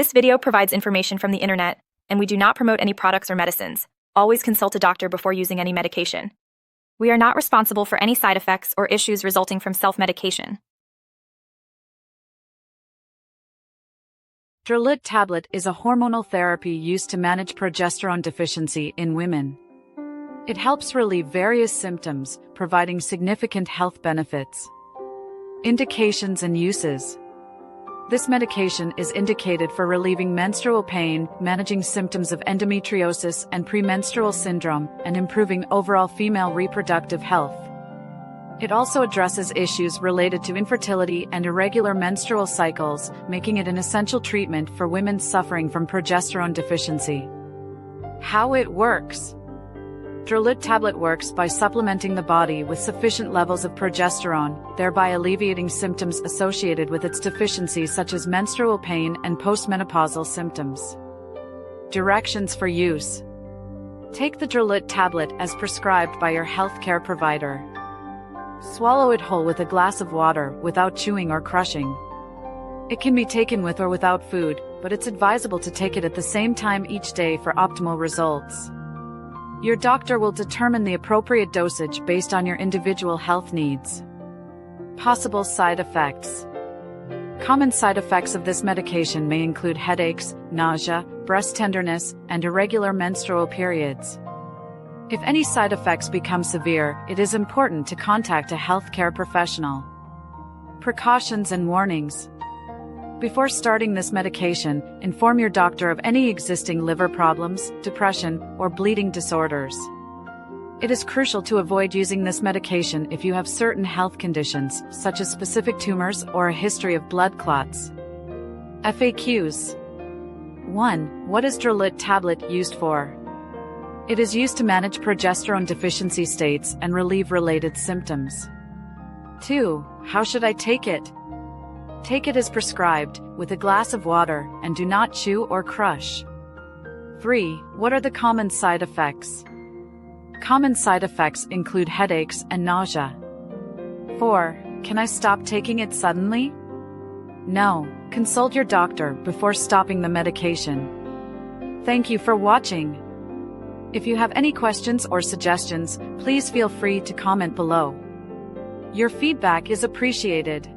This video provides information from the internet, and we do not promote any products or medicines. Always consult a doctor before using any medication. We are not responsible for any side effects or issues resulting from self-medication. Drolute Tablet is a hormonal therapy used to manage progesterone deficiency in women. It helps relieve various symptoms, providing significant health benefits. Indications and uses. This medication is indicated for relieving menstrual pain, managing symptoms of endometriosis and premenstrual syndrome, and improving overall female reproductive health. It also addresses issues related to infertility and irregular menstrual cycles, making it an essential treatment for women suffering from progesterone deficiency. How it works. Drolute Tablet works by supplementing the body with sufficient levels of progesterone, thereby alleviating symptoms associated with its deficiency such as menstrual pain and postmenopausal symptoms. Directions for use. Take the Drolute Tablet as prescribed by your healthcare provider. Swallow it whole with a glass of water without chewing or crushing. It can be taken with or without food, but it's advisable to take it at the same time each day for optimal results. Your doctor will determine the appropriate dosage based on your individual health needs. Possible side effects. Common side effects of this medication may include headaches, nausea, breast tenderness, and irregular menstrual periods. If any side effects become severe, it is important to contact a healthcare professional. Precautions and warnings. Before starting this medication, inform your doctor of any existing liver problems, depression, or bleeding disorders. It is crucial to avoid using this medication if you have certain health conditions, such as specific tumors or a history of blood clots. FAQs. 1. What is Drolute Tablet used for? It is used to manage progesterone deficiency states and relieve related symptoms. 2. How should I take it? Take it as prescribed, with a glass of water, and do not chew or crush. 3. What are the common side effects? Common side effects include headaches and nausea. 4. Can I stop taking it suddenly? No. Consult your doctor before stopping the medication. Thank you for watching. If you have any questions or suggestions, please feel free to comment below. Your feedback is appreciated.